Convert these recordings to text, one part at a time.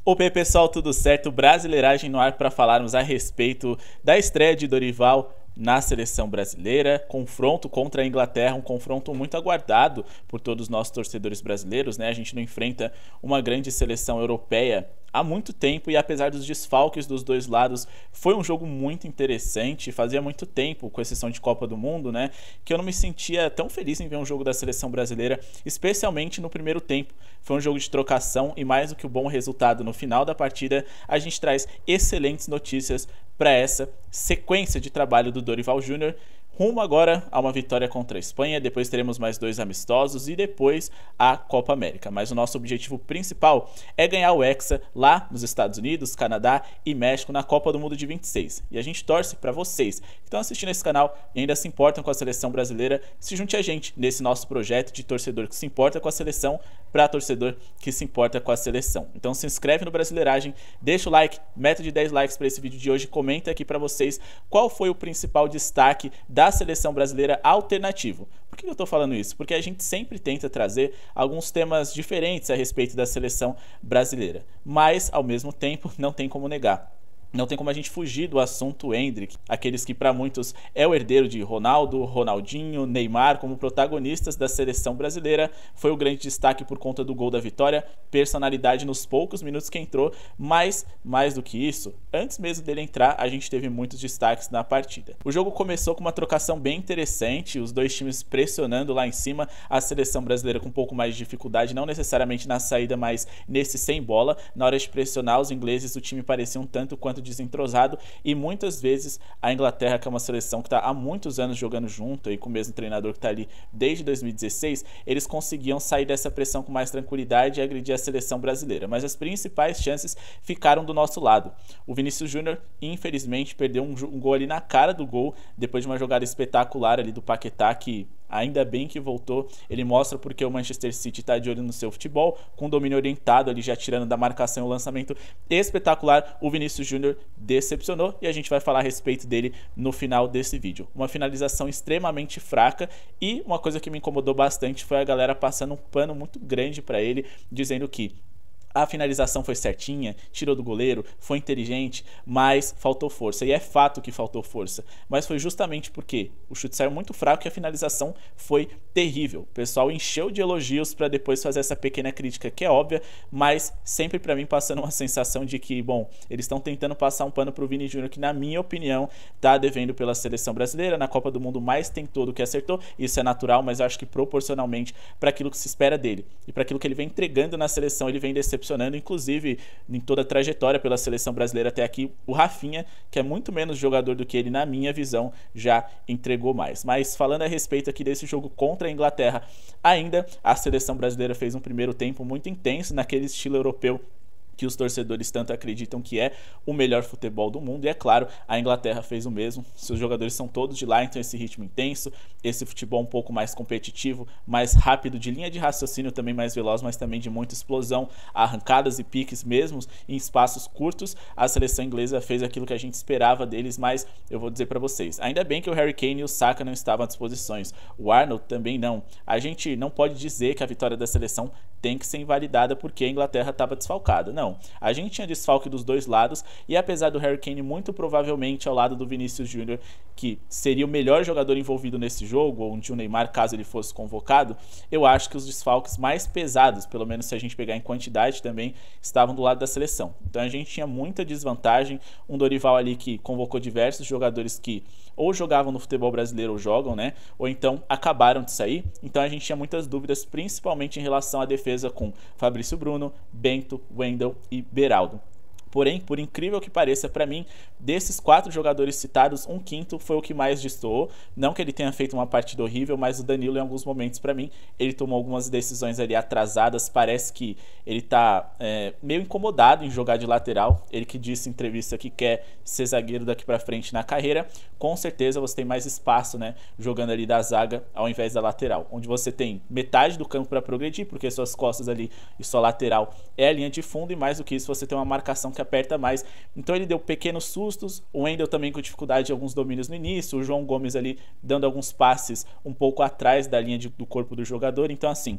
Opa, pessoal, tudo certo? Brasileiragem no ar para falarmos a respeito da estreia de Dorival na seleção brasileira, confronto contra a Inglaterra, um confronto muito aguardado por todos nós torcedores brasileiros, né? A gente não enfrenta uma grande seleção europeia há muito tempo e apesar dos desfalques dos dois lados, foi um jogo muito interessante. Fazia muito tempo, com exceção de Copa do Mundo, né, que eu não me sentia tão feliz em ver um jogo da seleção brasileira, especialmente no primeiro tempo. Foi um jogo de trocação e mais do que o bom resultado no final da partida, a gente traz excelentes notícias para essa sequência de trabalho do Dorival Júnior. Rumo agora a uma vitória contra a Espanha, depois teremos mais 2 amistosos e depois a Copa América. Mas o nosso objetivo principal é ganhar o Hexa lá nos Estados Unidos, Canadá e México na Copa do Mundo de 26. E a gente torce para vocês que estão assistindo esse canal e ainda se importam com a seleção brasileira, se junte a gente nesse nosso projeto de torcedor que se importa com a seleção para torcedor que se importa com a seleção. Então se inscreve no Brasileiragem, deixa o like, meta de 10 likes para esse vídeo de hoje, comenta aqui para vocês qual foi o principal destaque da seleção brasileira alternativo. Por que eu estou falando isso? Porque a gente sempre tenta trazer alguns temas diferentes a respeito da seleção brasileira, mas ao mesmo tempo não tem como negar. Não tem como a gente fugir do assunto Endrick, aqueles que para muitos é o herdeiro de Ronaldo, Ronaldinho, Neymar como protagonistas da seleção brasileira. Foi o grande destaque por conta do gol da vitória, personalidade nos poucos minutos que entrou, mas mais do que isso, antes mesmo dele entrar, a gente teve muitos destaques na partida. O jogo começou com uma trocação bem interessante, os dois times pressionando lá em cima, a seleção brasileira com um pouco mais de dificuldade, não necessariamente na saída, mas nesse sem bola. Na hora de pressionar os ingleses, o time parecia um tanto quanto desentrosado e muitas vezes a Inglaterra, que é uma seleção que está há muitos anos jogando junto e com o mesmo treinador que está ali desde 2016, eles conseguiam sair dessa pressão com mais tranquilidade e agredir a seleção brasileira, mas as principais chances ficaram do nosso lado. O Vinícius Júnior infelizmente perdeu um gol ali na cara do gol, depois de uma jogada espetacular ali do Paquetá, que ainda bem que voltou. Ele mostra porque o Manchester City está de olho no seu futebol, com domínio orientado ali, já tirando da marcação o lançamento espetacular. O Vinícius Júnior decepcionou e a gente vai falar a respeito dele no final desse vídeo. Uma finalização extremamente fraca e uma coisa que me incomodou bastante foi a galera passando um pano muito grande para ele, dizendo que a finalização foi certinha, tirou do goleiro, foi inteligente, mas faltou força. E é fato que faltou força. Mas foi justamente porque o chute saiu muito fraco e a finalização foi terrível. O pessoal encheu de elogios para depois fazer essa pequena crítica que é óbvia, mas sempre para mim passando uma sensação de que, bom, eles estão tentando passar um pano pro Vini Júnior, que na minha opinião tá devendo pela seleção brasileira. Na Copa do Mundo mais tentou do que acertou. Isso é natural, mas eu acho que proporcionalmente para aquilo que se espera dele e para aquilo que ele vem entregando na seleção, ele vem decepcionando. Inclusive em toda a trajetória pela seleção brasileira até aqui, o Rafinha, que é muito menos jogador do que ele na minha visão, já entregou mais. Mas falando a respeito aqui desse jogo contra a Inglaterra, ainda a seleção brasileira fez um primeiro tempo muito intenso naquele estilo europeu que os torcedores tanto acreditam que é o melhor futebol do mundo, e é claro, a Inglaterra fez o mesmo. Seus jogadores são todos de lá, então esse ritmo intenso, esse futebol um pouco mais competitivo, mais rápido, de linha de raciocínio também mais veloz, mas também de muita explosão, arrancadas e piques mesmo em espaços curtos. A seleção inglesa fez aquilo que a gente esperava deles, mas eu vou dizer para vocês, ainda bem que o Harry Kane e o Saka não estavam à disposição, o Arnold também não. A gente não pode dizer que a vitória da seleção tem que ser invalidada porque a Inglaterra estava desfalcada, não. A gente tinha desfalque dos dois lados e apesar do Harry Kane muito provavelmente ao lado do Vinícius Júnior, que seria o melhor jogador envolvido nesse jogo, ou de um Neymar caso ele fosse convocado, eu acho que os desfalques mais pesados, pelo menos se a gente pegar em quantidade também, estavam do lado da seleção. Então a gente tinha muita desvantagem, um Dorival ali que convocou diversos jogadores que ou jogavam no futebol brasileiro ou jogam, né? Ou então acabaram de sair. Então a gente tinha muitas dúvidas, principalmente em relação à defesa com Fabrício Bruno, Bento, Wendel e Beraldo. Porém, por incrível que pareça para mim, desses 4 jogadores citados, um quinto foi o que mais destoou. Não que ele tenha feito uma partida horrível, mas o Danilo em alguns momentos para mim, ele tomou algumas decisões ali atrasadas. Parece que ele tá meio incomodado em jogar de lateral. Ele que disse em entrevista que quer ser zagueiro daqui para frente na carreira. Com certeza você tem mais espaço, né, jogando ali da zaga ao invés da lateral, onde você tem metade do campo para progredir, porque suas costas ali e sua lateral é a linha de fundo, e mais do que isso você tem uma marcação que aperta mais. Então ele deu pequenos sustos, o Wendel também com dificuldade de alguns domínios no início, o João Gomes ali dando alguns passes um pouco atrás da linha do corpo do jogador. Então assim,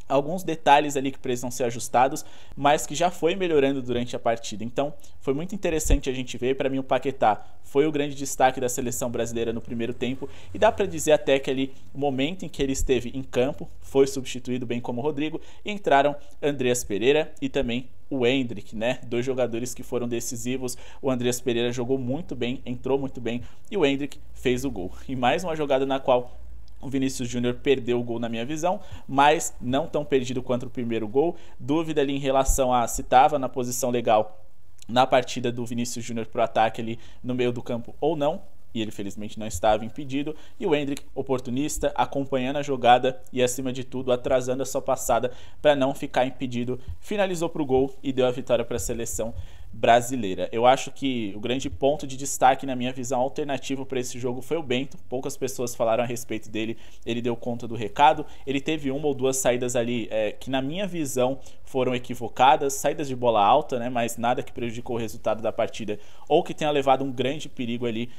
alguns detalhes ali que precisam ser ajustados, mas que já foi melhorando durante a partida. Então, foi muito interessante a gente ver. Para mim, o Paquetá foi o grande destaque da seleção brasileira no primeiro tempo, e dá para dizer até que ali, o momento em que ele esteve em campo, foi substituído bem como o Rodrigo, e entraram Andreas Pereira e também o Endrick, né? Dois jogadores que foram decisivos. O Andreas Pereira jogou muito bem, entrou muito bem, e o Endrick fez o gol. E mais uma jogada na qual o Vinícius Júnior perdeu o gol na minha visão, mas não tão perdido quanto o primeiro gol. Dúvida ali em relação a se estava na posição legal na partida do Vinícius Júnior para o ataque ali no meio do campo ou não, e ele felizmente não estava impedido. E o Endrick, oportunista, acompanhando a jogada e acima de tudo atrasando a sua passada para não ficar impedido, finalizou para o gol e deu a vitória para a seleção brasileira. Eu acho que o grande ponto de destaque, na minha visão, alternativo para esse jogo foi o Bento. Poucas pessoas falaram a respeito dele, ele deu conta do recado. Ele teve uma ou duas saídas ali que, na minha visão, foram equivocadas, saídas de bola alta, né, mas nada que prejudicou o resultado da partida ou que tenha levado um grande perigo ali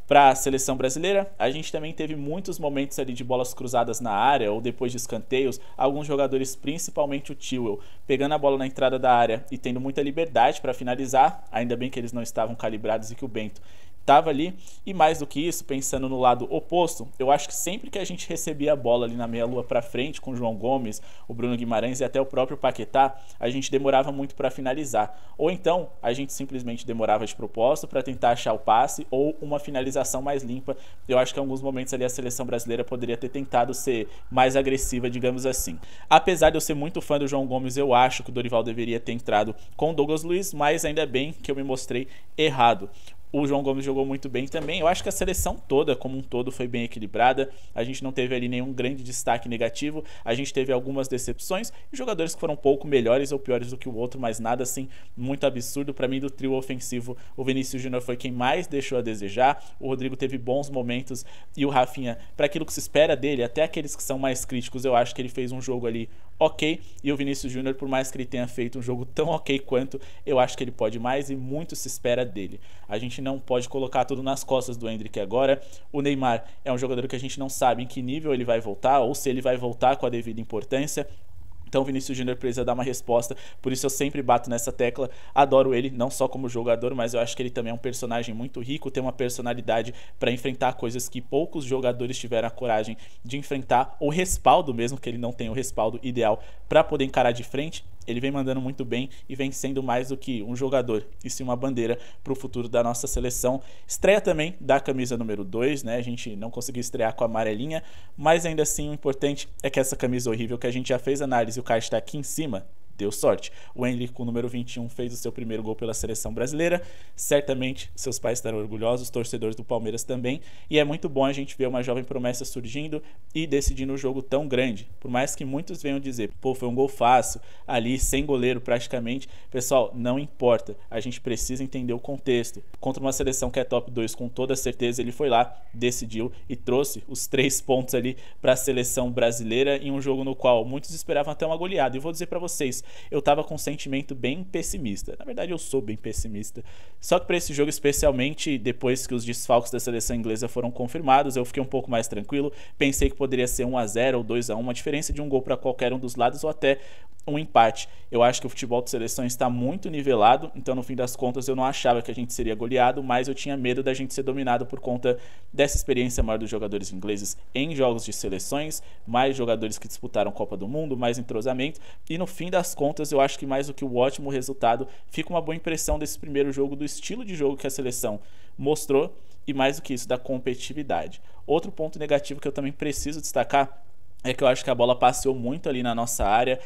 para a seleção brasileira. A gente também teve muitos momentos ali de bolas cruzadas na área ou depois de escanteios, alguns jogadores, principalmente o Chilwell, pegando a bola na entrada da área e tendo muita liberdade para finalizar. Ainda bem que eles não estavam calibrados e que o Bento estava ali. E mais do que isso, pensando no lado oposto, eu acho que sempre que a gente recebia a bola ali na meia-lua para frente com o João Gomes, o Bruno Guimarães e até o próprio Paquetá, a gente demorava muito para finalizar. Ou então a gente simplesmente demorava de propósito para tentar achar o passe ou uma finalização mais limpa. Eu acho que em alguns momentos ali a seleção brasileira poderia ter tentado ser mais agressiva, digamos assim. Apesar de eu ser muito fã do João Gomes, eu acho que o Dorival deveria ter entrado com o Douglas Luiz, mas ainda bem que eu me mostrei errado. O João Gomes jogou muito bem também. Eu acho que a seleção toda, como um todo, foi bem equilibrada. A gente não teve ali nenhum grande destaque negativo. A gente teve algumas decepções e jogadores que foram um pouco melhores ou piores do que o outro, mas nada assim muito absurdo. Para mim, do trio ofensivo, o Vinícius Júnior foi quem mais deixou a desejar. O Rodrigo teve bons momentos e o Rafinha, para aquilo que se espera dele, até aqueles que são mais críticos, eu acho que ele fez um jogo ali ok. E o Vinícius Júnior, por mais que ele tenha feito um jogo tão ok quanto, eu acho que ele pode mais e muito se espera dele. A gente não pode colocar tudo nas costas do Endrick agora. O Neymar é um jogador que a gente não sabe em que nível ele vai voltar ou se ele vai voltar com a devida importância. Então o Vinícius Júnior precisa dar uma resposta, por isso eu sempre bato nessa tecla. Adoro ele, não só como jogador, mas eu acho que ele também é um personagem muito rico, tem uma personalidade para enfrentar coisas que poucos jogadores tiveram a coragem de enfrentar, ou respaldo mesmo, que ele não tem o respaldo ideal para poder encarar de frente. Ele vem mandando muito bem e vem sendo mais do que um jogador, e sim uma bandeira para o futuro da nossa seleção. Estreia também da camisa número 2, né? A gente não conseguiu estrear com a amarelinha, mas ainda assim o importante é que essa camisa horrível que a gente já fez análise, o card está aqui em cima, deu sorte. O Endrick, com o número 21, fez o seu primeiro gol pela seleção brasileira. Certamente seus pais estarão orgulhosos, os torcedores do Palmeiras também. E é muito bom a gente ver uma jovem promessa surgindo e decidindo um jogo tão grande. Por mais que muitos venham dizer, pô, foi um gol fácil, ali sem goleiro praticamente. Pessoal, não importa. A gente precisa entender o contexto. Contra uma seleção que é top 2, com toda certeza, ele foi lá, decidiu e trouxe os 3 pontos ali para a seleção brasileira em um jogo no qual muitos esperavam até uma goleada. E vou dizer para vocês, eu tava com um sentimento bem pessimista. Na verdade, eu sou bem pessimista. Só que para esse jogo, especialmente depois que os desfalques da seleção inglesa foram confirmados, eu fiquei um pouco mais tranquilo. Pensei que poderia ser 1-0 ou 2-1, uma diferença de um gol para qualquer um dos lados ou até um empate. Eu acho que o futebol de seleções está muito nivelado, então no fim das contas eu não achava que a gente seria goleado, mas eu tinha medo da gente ser dominado por conta dessa experiência maior dos jogadores ingleses em jogos de seleções, mais jogadores que disputaram Copa do Mundo, mais entrosamento, e no fim das contas eu acho que mais do que o ótimo resultado, fica uma boa impressão desse primeiro jogo, do estilo de jogo que a seleção mostrou e mais do que isso, da competitividade. Outro ponto negativo que eu também preciso destacar é que eu acho que a bola passeou muito ali na nossa área.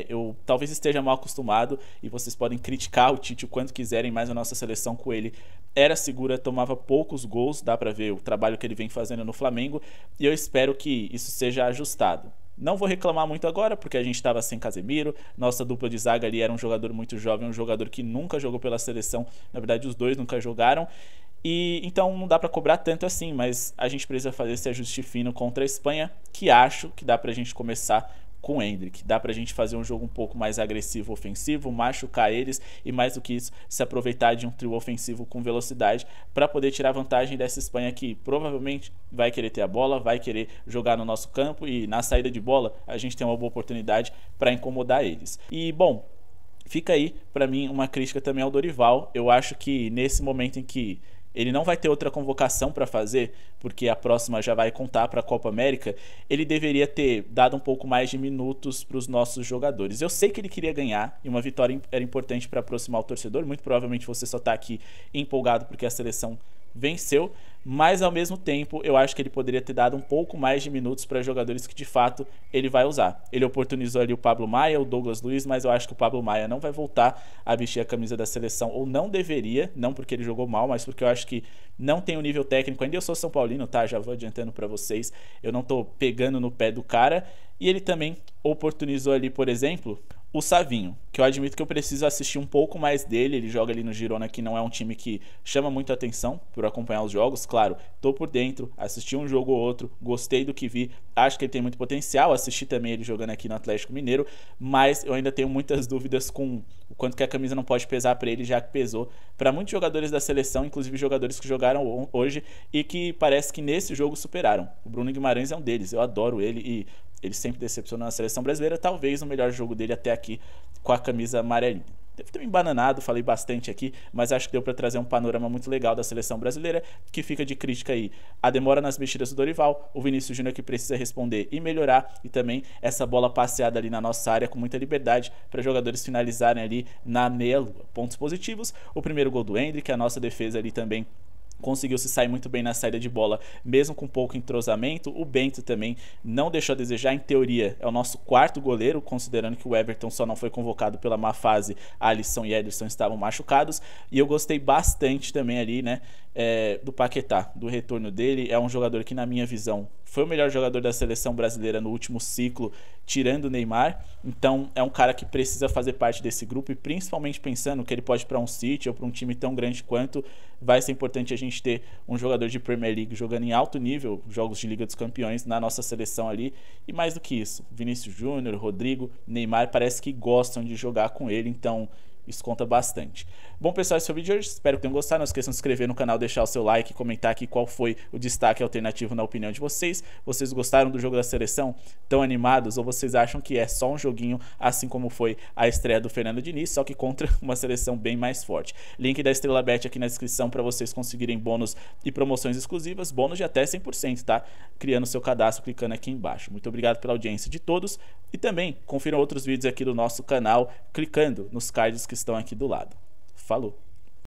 Eu talvez esteja mal acostumado e vocês podem criticar o Tite o quanto quiserem, mas a nossa seleção com ele era segura, tomava poucos gols, dá pra ver o trabalho que ele vem fazendo no Flamengo, e eu espero que isso seja ajustado. Não vou reclamar muito agora, porque a gente estava sem Casemiro, nossa dupla de zaga ali era um jogador muito jovem, um jogador que nunca jogou pela seleção, na verdade os dois nunca jogaram, e então não dá para cobrar tanto assim, mas a gente precisa fazer esse ajuste fino contra a Espanha, que acho que dá pra gente começar com o Endrick. Dá pra gente fazer um jogo um pouco mais agressivo, ofensivo, machucar eles e, mais do que isso, se aproveitar de um trio ofensivo com velocidade para poder tirar vantagem dessa Espanha que provavelmente vai querer ter a bola, vai querer jogar no nosso campo e na saída de bola a gente tem uma boa oportunidade para incomodar eles. E, bom, fica aí para mim uma crítica também ao Dorival. Eu acho que nesse momento em que ele não vai ter outra convocação para fazer, porque a próxima já vai contar para a Copa América, ele deveria ter dado um pouco mais de minutos para os nossos jogadores. Eu sei que ele queria ganhar e uma vitória era importante para aproximar o torcedor. Muito provavelmente você só está aqui empolgado porque a seleção venceu, mas ao mesmo tempo eu acho que ele poderia ter dado um pouco mais de minutos para jogadores que de fato ele vai usar. Ele oportunizou ali o Pablo Maia, o Douglas Luiz, mas eu acho que o Pablo Maia não vai voltar a vestir a camisa da seleção, ou não deveria, não porque ele jogou mal, mas porque eu acho que não tem o nível técnico ainda. Eu sou São Paulino, tá? Já vou adiantando para vocês, eu não tô pegando no pé do cara. E ele também oportunizou ali, por exemplo, o Savinho, que eu admito que eu preciso assistir um pouco mais dele. Ele joga ali no Girona, que não é um time que chama muito atenção por acompanhar os jogos. Claro, tô por dentro, assisti um jogo ou outro, gostei do que vi, acho que ele tem muito potencial. Assisti também ele jogando aqui no Atlético Mineiro, mas eu ainda tenho muitas dúvidas com o quanto que a camisa não pode pesar para ele, já que pesou para muitos jogadores da seleção, inclusive jogadores que jogaram hoje e que parece que nesse jogo superaram. O Bruno Guimarães é um deles, eu adoro ele e ele sempre decepcionou na seleção brasileira, talvez o melhor jogo dele até aqui com a camisa amarelinha. Deve ter me embananado, falei bastante aqui, mas acho que deu para trazer um panorama muito legal da seleção brasileira, que fica de crítica aí a demora nas mexidas do Dorival, o Vinícius Júnior que precisa responder e melhorar, e também essa bola passeada ali na nossa área com muita liberdade para jogadores finalizarem ali na meia-lua. Pontos positivos, o primeiro gol do Endrick, a nossa defesa ali também conseguiu se sair muito bem na saída de bola, mesmo com pouco entrosamento. O Bento também não deixou a desejar, em teoria é o nosso quarto goleiro, considerando que o Everton só não foi convocado pela má fase, Alisson e Ederson estavam machucados. E eu gostei bastante também ali, né, do Paquetá, do retorno dele. É um jogador que, na minha visão, foi o melhor jogador da seleção brasileira no último ciclo, tirando o Neymar. Então é um cara que precisa fazer parte desse grupo, e principalmente pensando que ele pode ir para um City ou para um time tão grande quanto, vai ser importante a gente ter um jogador de Premier League jogando em alto nível, jogos de Liga dos Campeões, na nossa seleção ali. E mais do que isso, Vinícius Júnior, Rodrigo, Neymar parece que gostam de jogar com ele, então isso conta bastante. Bom, pessoal, esse foi o vídeo de hoje. Espero que tenham gostado. Não esqueçam de se inscrever no canal, deixar o seu like e comentar aqui qual foi o destaque alternativo na opinião de vocês. Vocês gostaram do jogo da seleção? Tão animados? Ou vocês acham que é só um joguinho, assim como foi a estreia do Fernando Diniz, só que contra uma seleção bem mais forte? Link da Estrela Bet aqui na descrição para vocês conseguirem bônus e promoções exclusivas. Bônus de até 100%, tá? Criando seu cadastro, clicando aqui embaixo. Muito obrigado pela audiência de todos. E também confiram outros vídeos aqui do nosso canal, clicando nos cards que estão aqui do lado. Falou!